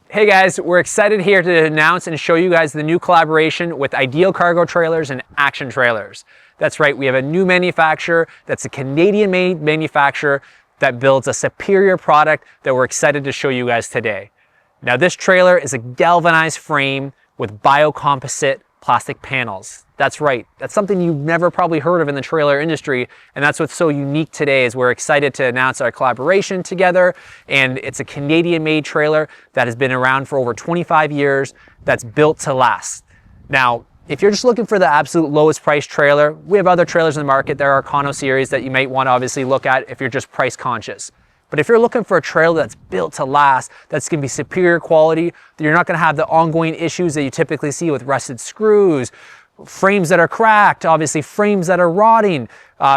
Hey guys, we're excited here to announce and show you guys the new collaboration with Ideal Cargo Trailers and Action Trailers. That's right, we have a new manufacturer that's a Canadian-made manufacturer that builds a superior product that we're excited to show you guys today. Now this trailer is a galvanized frame with biocomposite plastic panels. That's right, that's something you've never probably heard of in the trailer industry, and that's what's so unique today is we're excited to announce our collaboration together, and it's a Canadian-made trailer that has been around for over 25 years that's built to last. Now, if you're just looking for the absolute lowest price trailer, we have other trailers in the market. There are Econo series that you might want to obviously look at if you're just price conscious. But if you're looking for a trailer that's built to last, that's going to be superior quality, that you're not going to have the ongoing issues that you typically see with rusted screws, frames that are cracked, obviously frames that are rotting,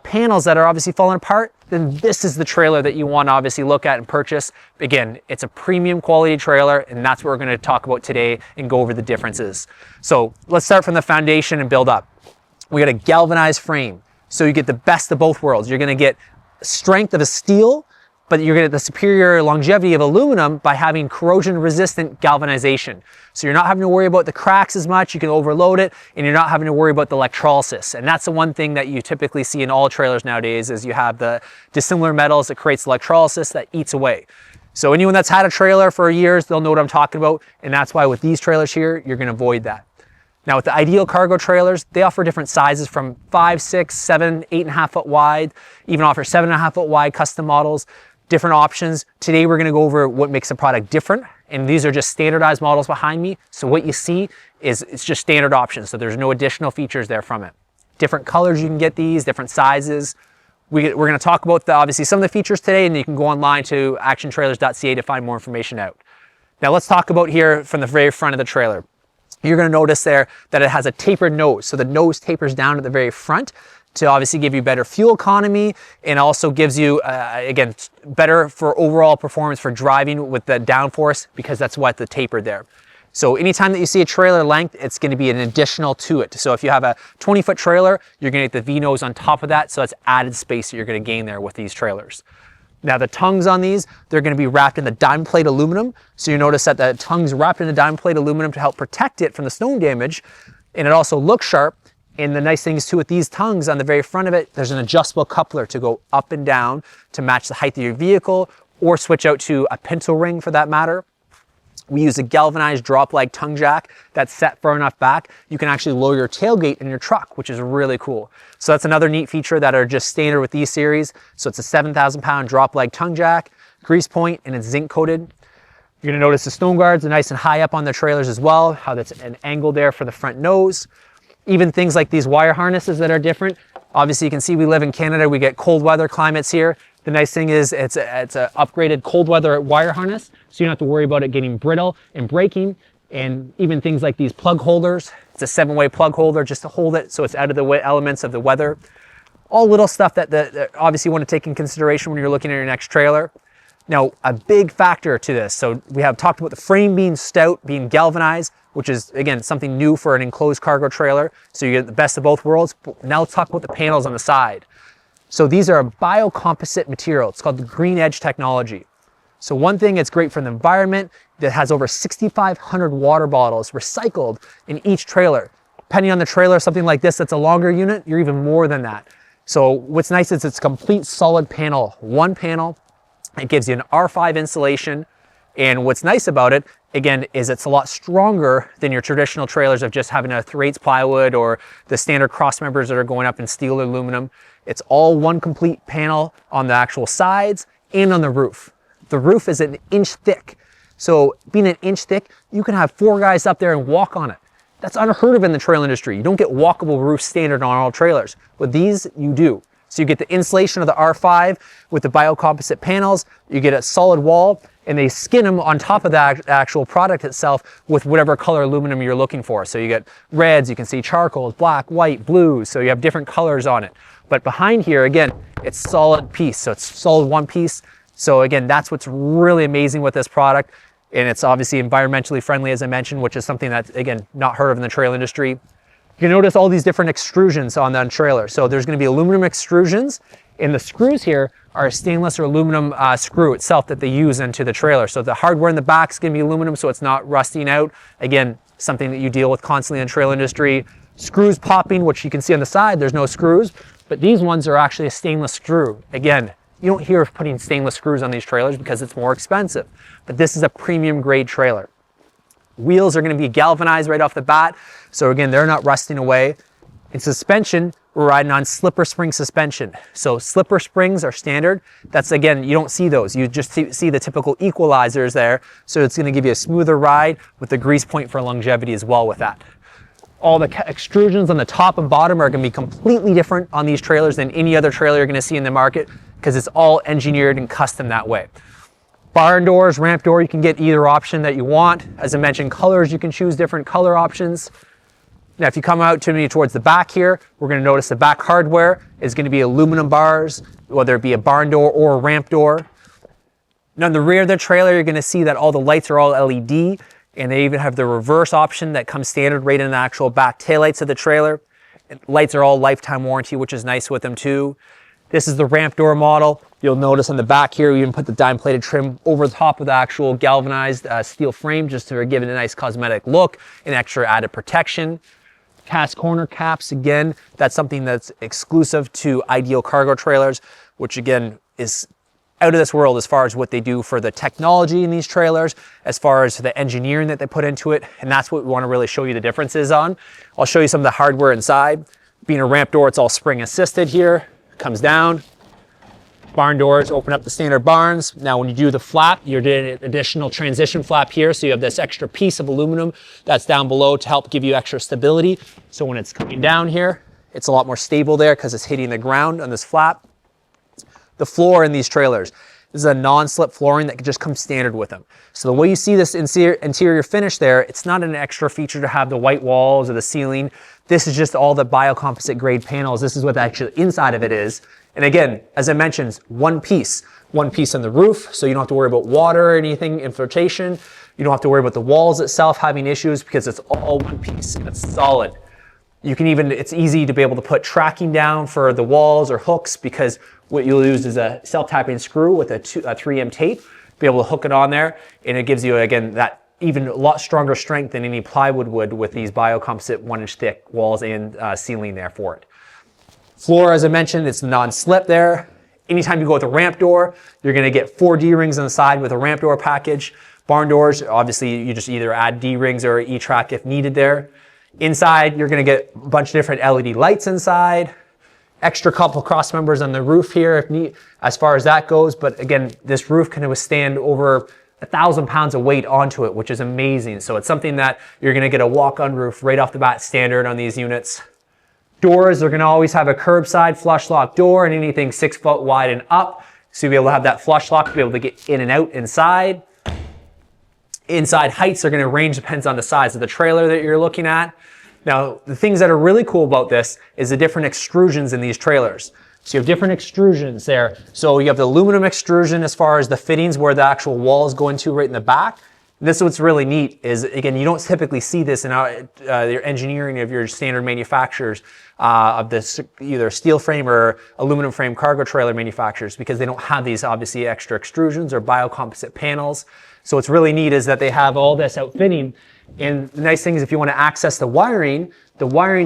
panels that are obviously falling apart, then this is the trailer that you want to obviously look at and purchase. Again, it's a premium quality trailer, and that's what we're going to talk about today and go over the differences. So let's start from the foundation and build up. We got a galvanized frame, so you get the best of both worlds. You're going to get strength of a steel, but you're going to get the superior longevity of aluminum by having corrosion-resistant galvanization. So you're not having to worry about the cracks as much, you can overload it, and you're not having to worry about the electrolysis. And that's the one thing that you typically see in all trailers nowadays is you have the dissimilar metals that creates electrolysis that eats away. So anyone that's had a trailer for years, they'll know what I'm talking about, and that's why with these trailers here, you're going to avoid that. Now with the Ideal Cargo Trailers, they offer different sizes from 5, 6, 7, 8.5 foot wide, even offer 7.5 foot wide custom models. Different options. Today we're going to go over what makes the product different, and these are just standardized models behind me. So what you see is it's just standard options, so there's no additional features there from it. Different colors you can get these, different sizes. We're going to talk about obviously some of the features today, and you can go online to actiontrailers.ca to find more information out. Now let's talk about here from the very front of the trailer. You're going to notice there that it has a tapered nose, so the nose tapers down at the very front to obviously give you better fuel economy, and also gives you, again, better for overall performance for driving with the downforce, because that's what the tapered there. So anytime that you see a trailer length, it's going to be an additional to it. So if you have a 20-foot trailer, you're going to get the V-nose on top of that, so that's added space that you're going to gain there with these trailers. Now the tongues on these, they're going to be wrapped in the diamond plate aluminum. So you notice that the tongue's wrapped in the diamond plate aluminum to help protect it from the stone damage, and it also looks sharp. And the nice thing is too with these tongues on the very front of it, there's an adjustable coupler to go up and down to match the height of your vehicle, or switch out to a pinto ring for that matter. We use a galvanized drop leg tongue jack that's set far enough back. You can actually lower your tailgate in your truck, which is really cool. So that's another neat feature that are just standard with these series. So it's a 7,000 pound drop leg tongue jack, grease point, and it's zinc coated. You're gonna notice the stone guards are nice and high up on the trailers as well, how that's an angle there for the front nose. Even things like these wire harnesses that are different. Obviously you can see we live in Canada, we get cold weather climates here. The nice thing is it's a upgraded cold weather wire harness, so you don't have to worry about it getting brittle and breaking. And even things like these plug holders, it's a 7-way plug holder just to hold it so it's out of the elements of the weather. All little stuff that obviously you want to take in consideration when you're looking at your next trailer. Now, a big factor to this, so we have talked about the frame being stout, being galvanized, which is, again, something new for an enclosed cargo trailer. So you get the best of both worlds. Now let's talk about the panels on the side. So these are a biocomposite material. It's called the green edge technology. So one thing, it's great for the environment, that has over 6,500 water bottles recycled in each trailer. Depending on the trailer, something like this that's a longer unit, you're even more than that. So what's nice is it's a complete solid panel, one panel. It gives you an R5 insulation, and what's nice about it, again, is it's a lot stronger than your traditional trailers of just having a 3/8 plywood or the standard cross members that are going up in steel or aluminum. It's all one complete panel on the actual sides and on the roof. The roof is an inch thick. So being an inch thick, you can have 4 guys up there and walk on it. That's unheard of in the trailer industry. You don't get walkable roofs standard on all trailers. With these, you do. So you get the insulation of the R5 with the biocomposite panels, you get a solid wall, and they skin them on top of the actual product itself with whatever color aluminum you're looking for. So you get reds, you can see charcoals, black, white, blues, so you have different colors on it. But behind here, again, it's solid piece, so it's solid one piece. So again, that's what's really amazing with this product. And it's obviously environmentally friendly, as I mentioned, which is something that's, again, not heard of in the trailer industry. You can notice all these different extrusions on that trailer. So there's going to be aluminum extrusions, And the screws here are a stainless or aluminum screw itself that they use into the trailer. So the hardware in the back is going to be aluminum, so it's not rusting out. Again, something that you deal with constantly in the trailer industry. Screws popping, which you can see on the side, there's no screws, but these ones are actually a stainless screw. Again, you don't hear of putting stainless screws on these trailers because it's more expensive, but this is a premium grade trailer. Wheels are going to be galvanized right off the bat, so again, they're not rusting away. In suspension, we're riding on slipper spring suspension. So slipper springs are standard. That's, again, you don't see those. You just see the typical equalizers there. So it's going to give you a smoother ride with the grease point for longevity as well with that. All the extrusions on the top and bottom are going to be completely different on these trailers than any other trailer you're going to see in the market because it's all engineered and custom that way. Barn doors, ramp door, you can get either option that you want. As I mentioned, colors, you can choose different color options. Now, if you come out to me towards the back here, we're going to notice the back hardware is going to be aluminum bars, whether it be a barn door or a ramp door. Now, in the rear of the trailer, you're going to see that all the lights are all LED, and they even have the reverse option that comes standard right in the actual back taillights of the trailer. And lights are all lifetime warranty, which is nice with them too. This is the ramp door model. You'll notice on the back here, we even put the dime plated trim over the top of the actual galvanized steel frame just to give it a nice cosmetic look and extra added protection. Cast corner caps, again, that's something that's exclusive to Ideal cargo trailers, which again is out of this world as far as what they do for the technology in these trailers, as far as the engineering that they put into it. And that's what we want to really show you the differences on. I'll show you some of the hardware inside. Being a ramp door, it's all spring assisted here, comes down. Barn doors open up the standard barns. Now when you do the flap, you're doing an additional transition flap here, so you have this extra piece of aluminum that's down below to help give you extra stability. So when it's coming down here, it's a lot more stable there because it's hitting the ground on this flap. The floor in these trailers, this is a non-slip flooring that just comes standard with them. So the way you see this interior finish there, it's not an extra feature to have the white walls or the ceiling. This is just all the biocomposite grade panels. This is what actually inside of it is. And again, as I mentioned, one piece on the roof, so you don't have to worry about water or anything, infiltration. You don't have to worry about the walls itself having issues because it's all one piece and it's solid. You can even, it's easy to be able to put tracking down for the walls or hooks because what you'll use is a self-tapping screw with a 3M tape, be able to hook it on there, and it gives you, again, that even a lot stronger strength than any plywood would with these biocomposite 1-inch thick walls and ceiling there for it. Floor, as I mentioned, it's non-slip there. Anytime you go with a ramp door, you're going to get 4 D-rings on the side with a ramp door package. Barn doors, obviously, you just either add D-rings or E-track if needed there. Inside, you're going to get a bunch of different LED lights inside. Extra couple cross members on the roof here if need, as far as that goes. But again, this roof can withstand over 1,000 pounds of weight onto it, which is amazing. So it's something that you're going to get a walk-on roof right off the bat standard on these units. Doors, they're going to always have a curbside flush lock door and anything 6 foot wide and up. So you'll be able to have that flush lock to be able to get in and out inside. Inside heights are going to range, depends on the size of the trailer that you're looking at. Now, the things that are really cool about this is the different extrusions in these trailers. So you have different extrusions there. So you have the aluminum extrusion as far as the fittings where the actual walls go into right in the back. This is what's really neat is, again, you don't typically see this in your engineering of your standard manufacturers of this either steel frame or aluminum frame cargo trailer manufacturers because they don't have these obviously extra extrusions or biocomposite panels. So what's really neat is that they have all this outfitting. And the nice thing is if you want to access the wiring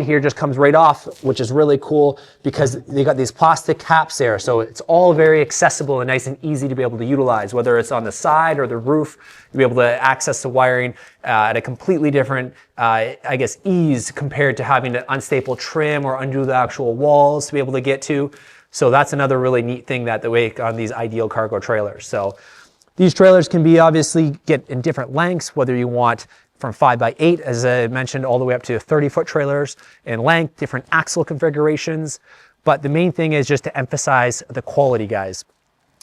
here just comes right off, which is really cool because they got these plastic caps there. So it's all very accessible and nice and easy to be able to utilize, whether it's on the side or the roof, you'll be able to access the wiring at a completely different, I guess, ease compared to having to unstaple trim or undo the actual walls to be able to get to. So that's another really neat thing that the way on these Ideal cargo trailers. So these trailers can be obviously get in different lengths, whether you want from 5x8, as I mentioned, all the way up to 30-foot trailers in length, different axle configurations. But the main thing is just to emphasize the quality, guys.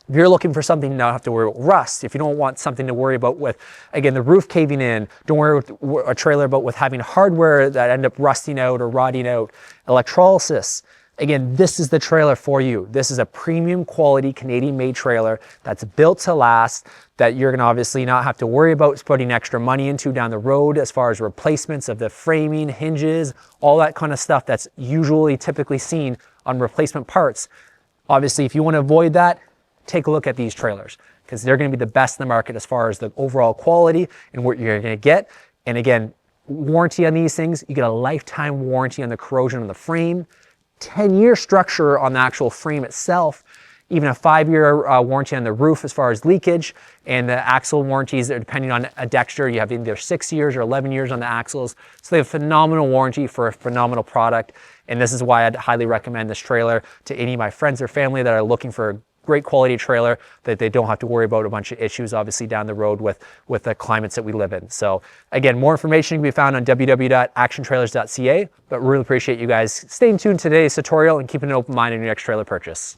If you're looking for something to not have to worry about rust, if you don't want something to worry about with, again, the roof caving in, don't worry with a trailer about with having hardware that end up rusting out or rotting out, electrolysis. Again, this is the trailer for you. This is a premium quality Canadian-made trailer that's built to last, that you're gonna obviously not have to worry about putting extra money into down the road as far as replacements of the framing, hinges, all that kind of stuff that's usually typically seen on replacement parts. Obviously, if you want to avoid that, take a look at these trailers because they're going to be the best in the market as far as the overall quality and what you're going to get. And again, warranty on these things, you get a lifetime warranty on the corrosion of the frame, 10-year structure on the actual frame itself, even a 5-year warranty on the roof as far as leakage, and the axle warranties are depending on a Dexter. You have either 6 years or 11 years on the axles. So they have a phenomenal warranty for a phenomenal product. And this is why I'd highly recommend this trailer to any of my friends or family that are looking for a great quality trailer that they don't have to worry about a bunch of issues obviously down the road with the climates that we live in. So again, more information can be found on www.actiontrailers.ca, but really appreciate you guys staying tuned to today's tutorial and keeping an open mind in your next trailer purchase.